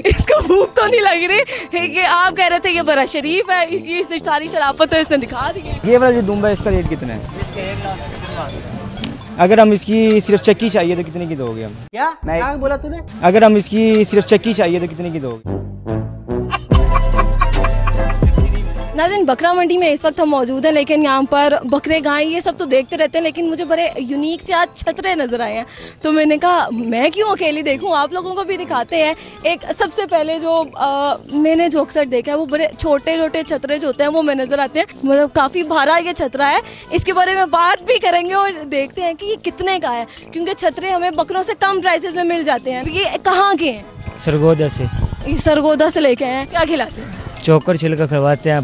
इसको भूख तो नहीं लग रही है कि आप कह रहे थे ये बड़ा शरीफ है, इसने सारी शराफत तो इसने दिखा दी है। ये वाला जो दुम्बा है इसका रेट कितना है? इसके 1,70,000। अगर हम इसकी सिर्फ चक्की चाहिए तो कितने की दोगे हम? क्या बोला तूने? अगर हम इसकी सिर्फ चक्की चाहिए तो कितने की दोगे? नाज़रीन, बकरा मंडी में इस वक्त हम मौजूद हैं, लेकिन यहाँ पर बकरे गाय ये सब तो देखते रहते हैं, लेकिन मुझे बड़े यूनिक से आज छतरे नज़र आए हैं। तो मैंने कहा मैं क्यों अकेली देखूँ, आप लोगों को भी दिखाते हैं। एक सबसे पहले जो मैंने जो अक्सर देखा है वो बड़े छोटे छोटे छतरे जो होते हैं वो मैं नज़र आते हैं। मतलब काफ़ी भारा ये छतरा है, इसके बारे में बात भी करेंगे और देखते हैं कि ये कितने का है, क्योंकि छतरे हमें बकरों से कम प्राइसेस में मिल जाते हैं। ये कहाँ के हैं? सरगोदा से। ये सरगोदा से लेके आए हैं। क्या खिलाते हैं? चोकर छिलका खवाते हैं,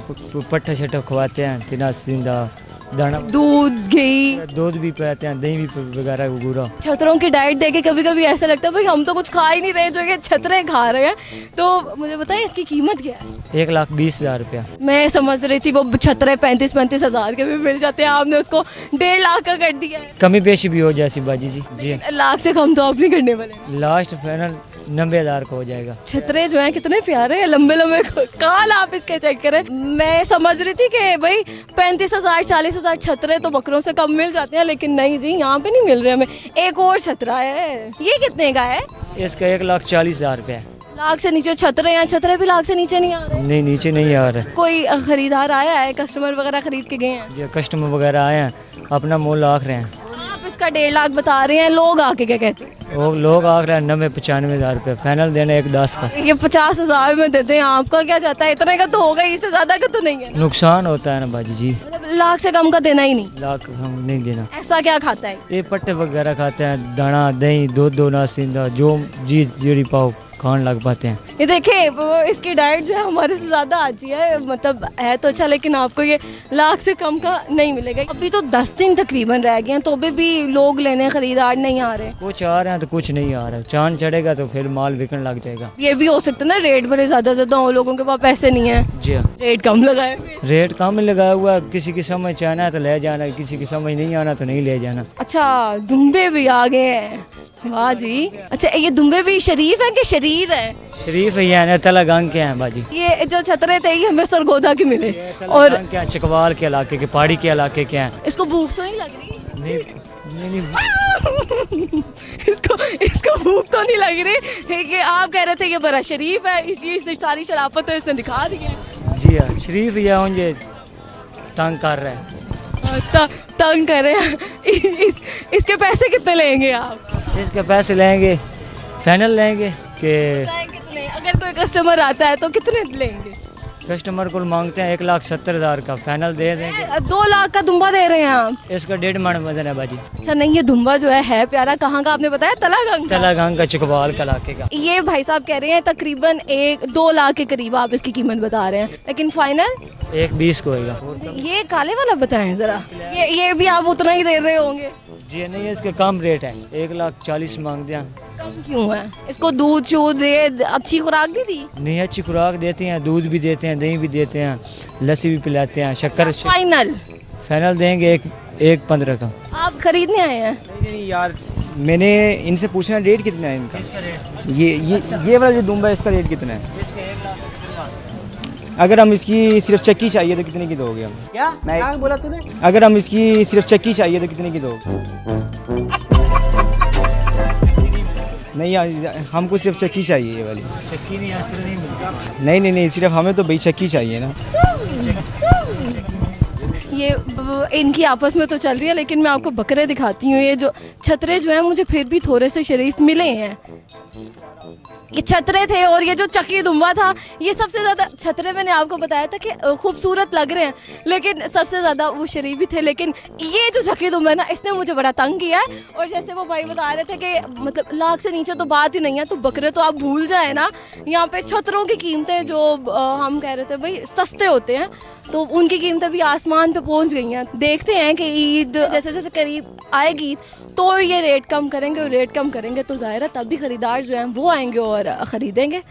पट्टा शट्टा खवाते हैं, तिना सिंदा दाना, दूध घी दूध भी पिलाते हैं, दही भी वगैरह गुरा। छतरों की डाइट देके कभी कभी ऐसा लगता है भाई हम तो कुछ खा ही नहीं रहे, जो कि छतरे खा रहे हैं। तो मुझे बताइए इसकी कीमत क्या है? 1,20,000 रुपया। मैं समझ रही थी वो छतरे 35-35 हज़ार के भी मिल जाते हैं, आपने उसको 1.5 लाख का कर दिया है। कमी पेशी भी हो जाए बाजी जी। लाख से कम तो आप नहीं करने वाले। लास्ट फाइनल 90,000 का हो जाएगा। छतरे जो हैं कितने प्यारे हैं, लंबे लंबे काल आप इसके चेक करें। मैं समझ रही थी कि भाई 35,000 40,000 छतरे तो बकरों से कम मिल जाते हैं, लेकिन नहीं जी, यहाँ पे नहीं मिल रहे हमें। एक और छतरा है, ये कितने का है? इसका 1,40,000 रुपया। लाख से नीचे छतरे हैं? छतरे भी लाख से नीचे नहीं आ रहे? नहीं, नीचे नहीं आ रहा। कोई खरीदार आया है, कस्टमर वगैरह खरीद के गए हैं? जो कस्टमर वगैरह आए हैं अपना मोल आख रहे हैं। आप इसका 1.5 लाख बता रहे हैं, लोग आके क्या कहते हैं? वो लोग आख रहे हैं 90-95,000 रुपये, फाइनल देना 1,10 का। ये 50,000 में देते हैं, आपका क्या चाहता है? इतने का तो होगा, इससे ज्यादा का तो नहीं है। नुकसान होता है ना बाजी जी। मतलब लाख से कम का देना ही नहीं? लाख हम नहीं देना। ऐसा क्या खाता है? ये पट्टे वगैरह खाते हैं, दाना दही दूध दो नासिंदा जो जी जीरी पाव खान लग पाते हैं। ये देखिए इसकी डाइट जो है हमारे से ज़्यादा अच्छी है, मतलब है तो अच्छा, लेकिन आपको ये लाख से कम का नहीं मिलेगा। अभी तो 10 दिन तकरीबन रह गए हैं, तो भी लोग लेने खरीदार नहीं आ रहे। कुछ आ रहे हैं तो कुछ नहीं आ रहा है। चांद चढ़ेगा तो फिर माल बिकने लग जाएगा। ये भी हो सकता है ना, रेट बड़े ज़्यादा हो, लोगों के पास पैसे नहीं है। जी हाँ, रेट कम लगाए हुए। रेट कम लगाया हुआ, किसी की समझ आना है तो ले जाना, किसी की समझ नहीं आना तो नहीं ले जाना। अच्छा, दुम्बे भी आ गए हैं, वाह जी। अच्छा, ये दुम्बे भी शरीफ है कि शरीर है? शरीफ है, ये तला गांग के हैं बाजी। ये जो छतरे थे ये हमें सरगोदा के मिले, और क्या चकवाल के इलाके के, पहाड़ी के इलाके के हैं। इसको भूख तो नहीं लग रही? नहीं। इसको भूख तो नहीं लग रही है कि आप कह रहे थे ये बड़ा शरीफ है, इसने सारी शराफत तो इसने दिखा दी है। जी हाँ, शरीफ या मुझे तंग कर रहा है। तंग कर रहे हैं। इसके पैसे कितने लेंगे आप? इसके पैसे लेंगे, फाइनल लेंगे कि कितने? अगर कोई कस्टमर आता है तो कितने लेंगे? कस्टमर को मांगते हैं 1,70,000 का, फाइनल दे देंगे। 2 लाख का दुम्बा दे रहे हैं आप? इसका 1.5 मन वजन है बाजी। अच्छा, नहीं ये दुम्बा जो है प्यारा, कहाँ का आपने बताया? तलागंग का, चकवाल का इलाके का। ये भाई साहब कह रहे हैं तकरीबन 1-2 लाख के करीब आप इसकी कीमत बता रहे हैं, लेकिन फाइनल 1,20 को होगा। ये काले वाला बताएं जरा, ये भी आप उतना ही दे रहे होंगे? जी नहीं, इसका कम रेट है, 1,40,000 मांगते हैं। कम क्यों है? इसको दूध शूध दे, अच्छी खुराक भी दी? नहीं, अच्छी खुराक देते हैं, दूध भी देते हैं, दही भी देते हैं, लस्सी भी पिलाते हैं, शक्कर। फाइनल देंगे 1,15 का। आप खरीदने आए हैं? नहीं यार, मैंने इनसे पूछना रेट कितना है इनका। इसका रेट ये वाला जो दुम्बा है इसका रेट कितना है? इसके 1,70,000। अगर हम इसकी सिर्फ चक्की चाहिए तो कितने की दोगे हम? क्या बोला तूने? अगर हम इसकी सिर्फ चक्की चाहिए तो कितने की दोगे? नहीं यार, हमको सिर्फ चक्की चाहिए, ये वाली चक्की नहीं, अस्त्र नहीं मिलता। नहीं, सिर्फ हमें तो भाई चक्की चाहिए ना। ये इनकी आपस में तो चल रही है, लेकिन मैं आपको बकरे दिखाती हूँ। ये जो छतरे जो हैं मुझे फिर भी थोड़े से शरीफ मिले हैं। ये छतरे थे और ये जो चक्की दुम्बा था, ये सबसे ज़्यादा छतरे मैंने आपको बताया था कि खूबसूरत लग रहे हैं, लेकिन सबसे ज़्यादा वो शरीफ भी थे। लेकिन ये जो चक्की दुम्बा है ना, इसने मुझे बड़ा तंग किया है। और जैसे वो भाई बता रहे थे कि मतलब लाख से नीचे तो बात ही नहीं है, तो बकरे तो आप भूल जाए ना। यहाँ पे छतरों की कीमतें जो हम कह रहे थे भाई सस्ते होते हैं, तो उनकी कीमतें भी आसमान पे पहुँच गई हैं। देखते हैं कि ईद जैसे जैसे करीब आएगी तो ये रेट कम करेंगे, और रेट कम करेंगे तो ज़ाहिर है तब भी ख़रीदार जो हैं वो आएंगे और ख़रीदेंगे।